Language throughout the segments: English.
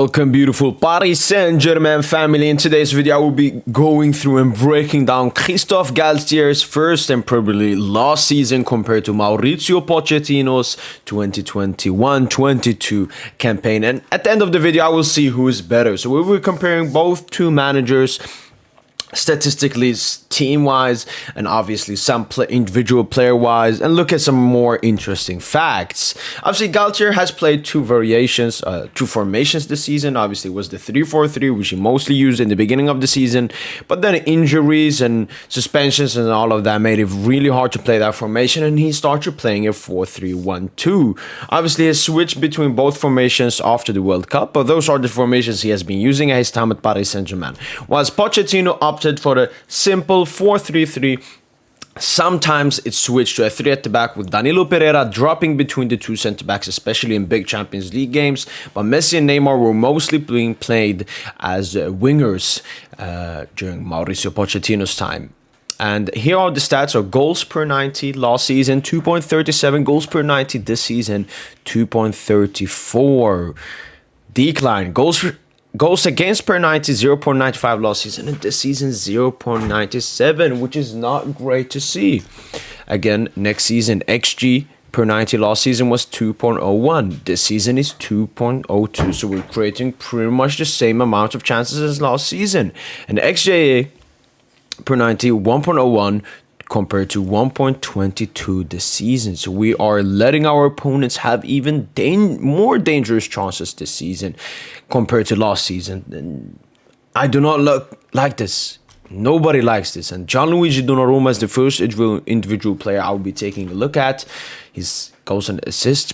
Welcome, beautiful Paris Saint-Germain family. In today's video, I will be going through and breaking down Christophe Galtier's first and probably last season compared to Mauricio Pochettino's 2021-22 campaign. And at the end of the video, I will see who is better. So we will be comparing both two managers statistically, team-wise, and obviously some individual player-wise, and look at some more interesting facts. Obviously, Galtier has played two formations this season. Obviously, it was the 3-4-3, which he mostly used in the beginning of the season, but then injuries and suspensions and all of that made it really hard to play that formation, and he started playing a 4-3-1-2. Obviously, he switched between both formations after the World Cup, but those are the formations he has been using at his time at Paris Saint-Germain. Whilst Pochettino opted for the simple 4-3-3. Sometimes it switched to a 3 at the back with Danilo Pereira dropping between the two centre-backs, especially in big Champions League games. But Messi and Neymar were mostly being played as wingers during Mauricio Pochettino's time. And here are the stats. So goals per 90 last season, 2.37. Goals per 90 this season, 2.34. Decline. Goals against per 90, 0.95 last season, and this season 0.97, which is not great to see. Again, next season, XG per 90 last season was 2.01. This season is 2.02, so we're creating pretty much the same amount of chances as last season. And XJA per 90, 1.01, compared to 1.22 this season. So we are letting our opponents have even more dangerous chances this season compared to last season. And I do not like this. Nobody likes this. And Gianluigi Donnarumma is the first individual player I will be taking a look at. His goals and assists,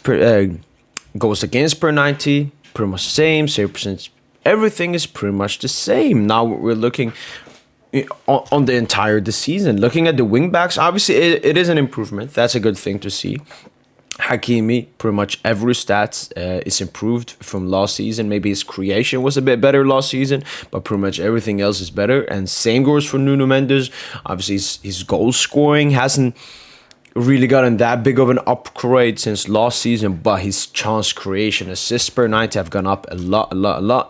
goals against per 90, pretty much the same. Save percentage, everything is pretty much the same. Now we're looking on the entire this season. Looking at the wing backs, obviously it is an improvement. That's a good thing to see. Hakimi, pretty much every stats is improved from last season. Maybe his creation was a bit better last season, but pretty much everything else is better. And same goes for Nuno Mendes. Obviously his goal scoring hasn't really gotten that big of an upgrade since last season, but his chance creation, assists per 90 have gone up a lot.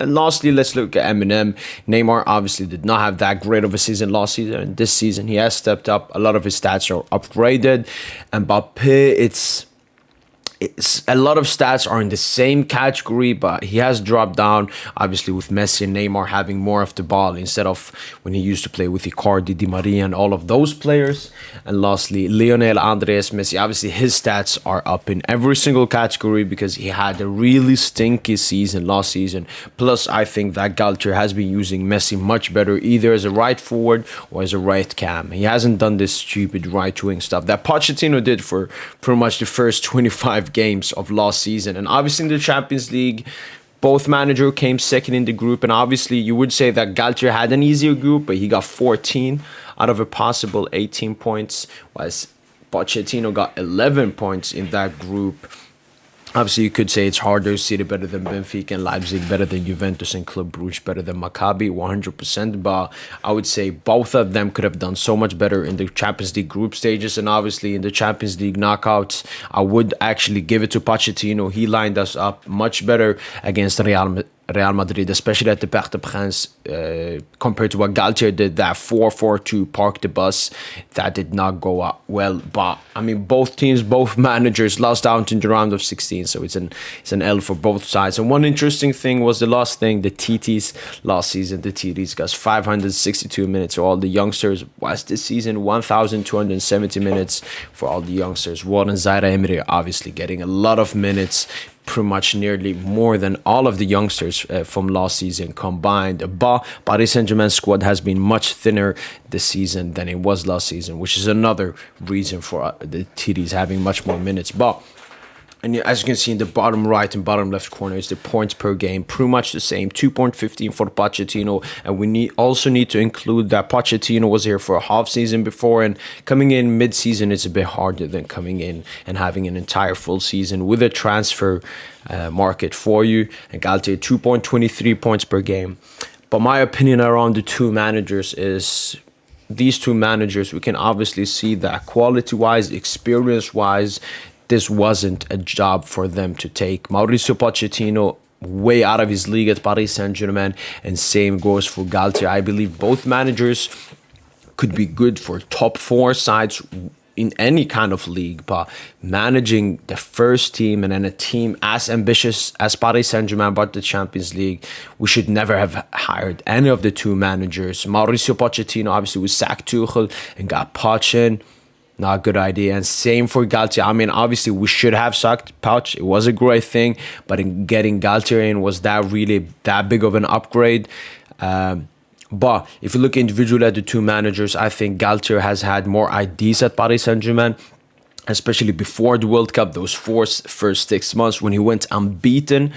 And lastly, let's look at Eminem. Neymar obviously did not have that great of a season last season, and this season he has stepped up. A lot of his stats are upgraded. And Mbappe, it's a lot of stats are in the same category, but he has dropped down, obviously, with Messi and Neymar having more of the ball instead of when he used to play with Icardi, Di Maria, and all of those players. And lastly, Lionel Andres Messi, obviously his stats are up in every single category because he had a really stinky season last season. Plus, I think that Galtier has been using Messi much better, either as a right forward or as a right cam. He hasn't done this stupid right wing stuff that Pochettino did for pretty much the first 25 games of last season. And obviously in the Champions League, both managers came second in the group, and obviously you would say that Galtier had an easier group, but he got 14 out of a possible 18 points, whilst Pochettino got 11 points in that group. Obviously, you could say it's harder. City better than Benfica, and Leipzig better than Juventus, and Club Brugge better than Maccabi, 100%. But I would say both of them could have done so much better in the Champions League group stages, and obviously in the Champions League knockouts, I would actually give it to Pochettino. He lined us up much better against Real Madrid, especially at the Parc des Princes, compared to what Galtier did, that 4-4-2 park the bus. That did not go up well. But I mean, both teams, both managers lost out in the round of 16, so it's an L for both sides. And one interesting thing was the last thing, the TTs last season. The TTs got 562 minutes for all the youngsters, whilst this season 1,270 minutes for all the youngsters. Warren Zaire Emery obviously getting a lot of minutes, pretty much nearly more than all of the youngsters from last season combined. But Paris Saint-Germain squad has been much thinner this season than it was last season, which is another reason for the TDs having much more minutes. But and as you can see in the bottom right and bottom left corner is the points per game, pretty much the same, 2.15 for Pochettino. And we also need to include that Pochettino was here for a half season before, and coming in mid-season is a bit harder than coming in and having an entire full season with a transfer market for you. And Galtier, 2.23 points per game. But my opinion around the two managers is these two managers, we can obviously see that quality-wise, experience-wise, this wasn't a job for them to take. Mauricio Pochettino way out of his league at Paris Saint-Germain, and same goes for Galtier. I believe both managers could be good for top 4 sides in any kind of league, but managing the first team and then a team as ambitious as Paris Saint-Germain but the Champions League, we should never have hired any of the 2 managers. Mauricio Pochettino obviously was sacked Tuchel and got Poch in. Not a good idea. And same for Galtier. I mean, obviously, we should have sucked Poch. It was a great thing. But in getting Galtier in, was that really that big of an upgrade? But if you look individually at the 2 managers, I think Galtier has had more ideas at Paris Saint-Germain, especially before the World Cup, those first 6 months when he went unbeaten.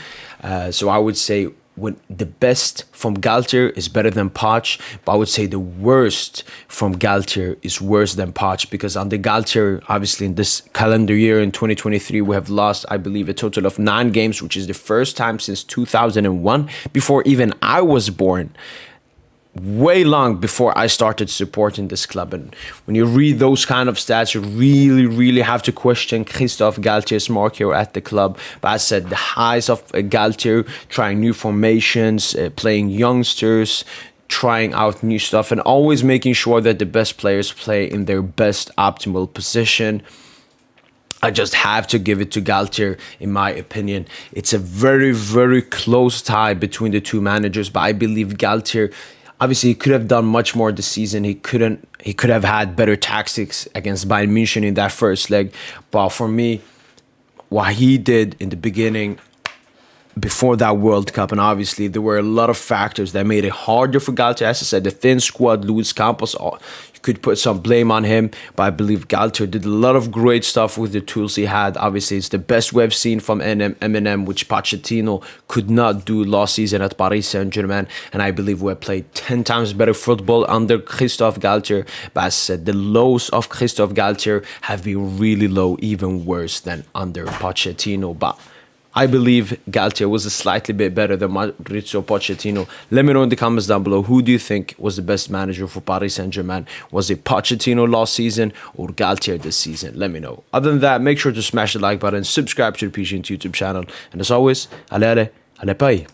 So I would say when the best from Galtier is better than Poch, but I would say the worst from Galtier is worse than Poch, because under Galtier, obviously in this calendar year in 2023, we have lost, I believe, a total of 9 games, which is the first time since 2001, before even I was born. Way long before I started supporting this club. And when you read those kind of stats, you really have to question Christophe Galtier's mark here at the club. But as I said, the highs of Galtier, trying new formations, playing youngsters, trying out new stuff, and always making sure that the best players play in their best optimal position. I just have to give it to Galtier, in my opinion. It's a very close tie between the 2 managers, but I believe Galtier, obviously, he could have done much more this season. He could have had better tactics against Bayern München in that first leg. But for me, what he did in the beginning, before that World Cup, and obviously there were a lot of factors that made it harder for Galtier. As I said, the thin squad, Luis Campos, you could put some blame on him, but I believe Galtier did a lot of great stuff with the tools he had. Obviously, it's the best we've seen from Eminem, which Pochettino could not do last season at Paris Saint-Germain, and I believe we have played 10 times better football under Christophe Galtier. But as I said, the lows of Christophe Galtier have been really low, even worse than under Pochettino. But I believe Galtier was a slightly bit better than Mauricio Pochettino. Let me know in the comments down below, who do you think was the best manager for Paris Saint-Germain? Was it Pochettino last season or Galtier this season? Let me know. Other than that, make sure to smash the like button, subscribe to the PSGINT YouTube channel, and as always, allez, Paris!